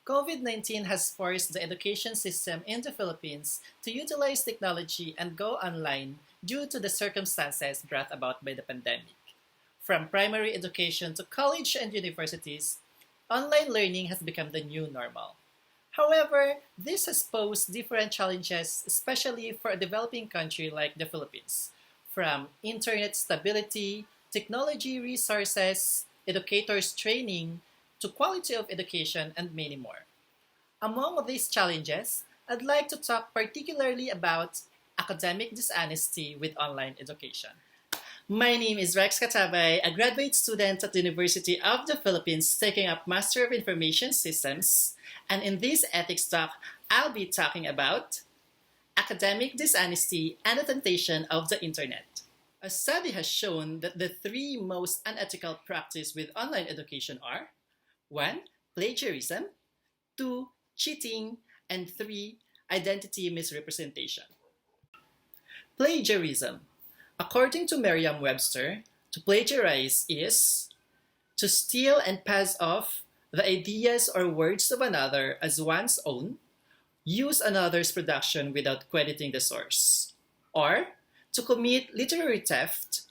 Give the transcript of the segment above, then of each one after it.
COVID-19 has forced the education system in the Philippines to utilize technology and go online due to the circumstances brought about by the pandemic. From primary education to college and universities, online learning has become the new normal. However, this has posed different challenges, especially for a developing country like the Philippines, from internet stability, technology resources, educators' training, to quality of education, and many more. Among these challenges, I'd like to talk particularly about academic dishonesty with online education. My name is Rex Katabay, a graduate student at the University of the Philippines taking up Master of Information Systems. And in this ethics talk, I'll be talking about academic dishonesty and the temptation of the internet. A study has shown that the three most unethical practices with online education are 1. Plagiarism, 2. Cheating, and 3. Identity misrepresentation. Plagiarism. According to Merriam-Webster, to plagiarize is to steal and pass off the ideas or words of another as one's own, use another's production without crediting the source, or to commit literary theft,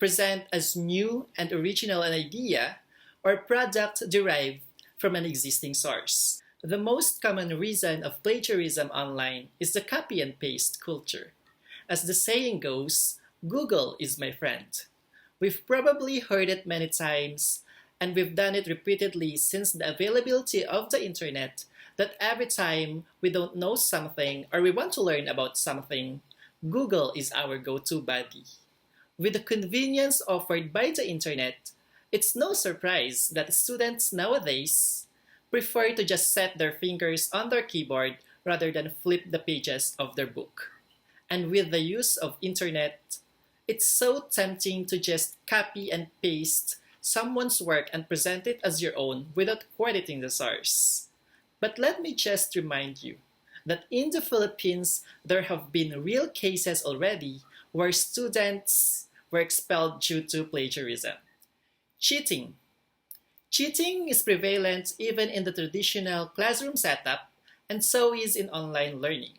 present as new and original an idea or product derived from an existing source. The most common reason of plagiarism online is the copy and paste culture. As the saying goes, Google is my friend. We've probably heard it many times, and we've done it repeatedly since the availability of the internet, that every time we don't know something or we want to learn about something, Google is our go-to buddy. With the convenience offered by the internet, it's no surprise that students nowadays prefer to just set their fingers on their keyboard rather than flip the pages of their book. And with the use of internet, it's so tempting to just copy and paste someone's work and present it as your own without crediting the source. But let me just remind you that in the Philippines, there have been real cases already where students were expelled due to plagiarism. Cheating. Cheating is prevalent even in the traditional classroom setup, and so is in online learning.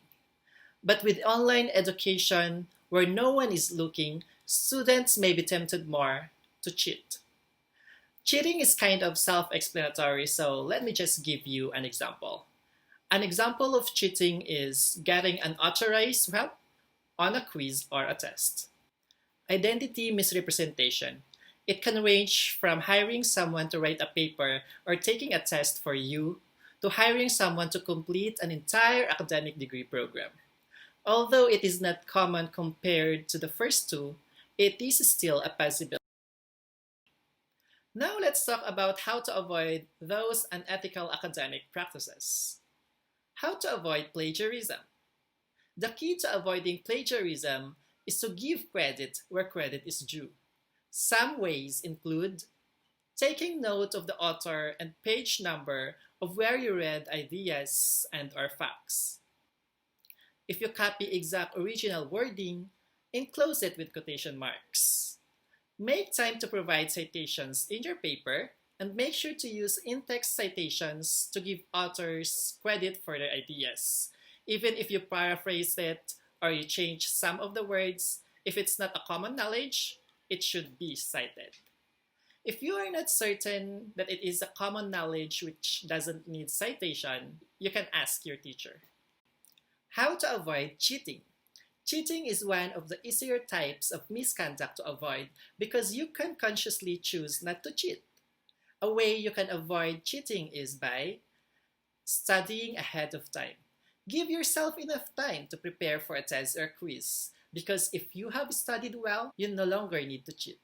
But with online education, where no one is looking, students may be tempted more to cheat. Cheating is kind of self-explanatory, so let me just give you an example. An example of cheating is getting an authorized help on a quiz or a test. Identity misrepresentation. It can range from hiring someone to write a paper or taking a test for you to hiring someone to complete an entire academic degree program. Although it is not common compared to the first two, it is still a possibility. Now let's talk about how to avoid those unethical academic practices. How to avoid plagiarism. The key to avoiding plagiarism is to give credit where credit is due. Some ways include taking note of the author and page number of where you read ideas and/or facts. If you copy exact original wording, enclose it with quotation marks. Make time to provide citations in your paper and make sure to use in-text citations to give authors credit for their ideas. Even if you paraphrase it or you change some of the words, if it's not a common knowledge, it should be cited. If you are not certain that it is a common knowledge which doesn't need citation, you can ask your teacher. How to avoid cheating. Cheating is one of the easier types of misconduct to avoid because you can consciously choose not to cheat. A way you can avoid cheating is by studying ahead of time. Give yourself enough time to prepare for a test or quiz because if you have studied well, you no longer need to cheat.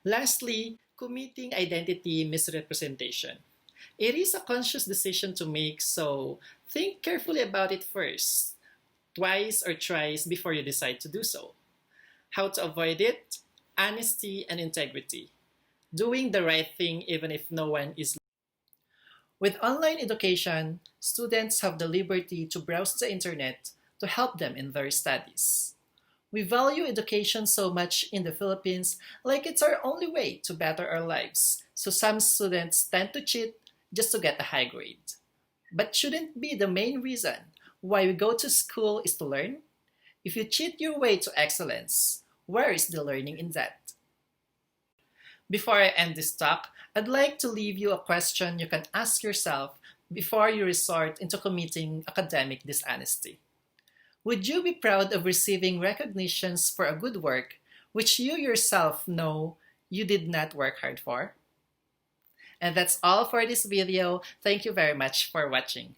Lastly, committing identity misrepresentation. It is a conscious decision to make, so think carefully about it first, twice or thrice before you decide to do so. How to avoid it? Honesty and integrity. Doing the right thing even if no one is. With online education, students have the liberty to browse the internet to help them in their studies. We value education so much in the Philippines, like it's our only way to better our lives. So some students tend to cheat just to get a high grade. but shouldn't be the main reason why we go to school is to learn. If you cheat your way to excellence, where is the learning in that? Before I end this talk, I'd like to leave you a question you can ask yourself before you resort into committing academic dishonesty. Would you be proud of receiving recognitions for a good work which you yourself know you did not work hard for? And that's all for this video. Thank you very much for watching.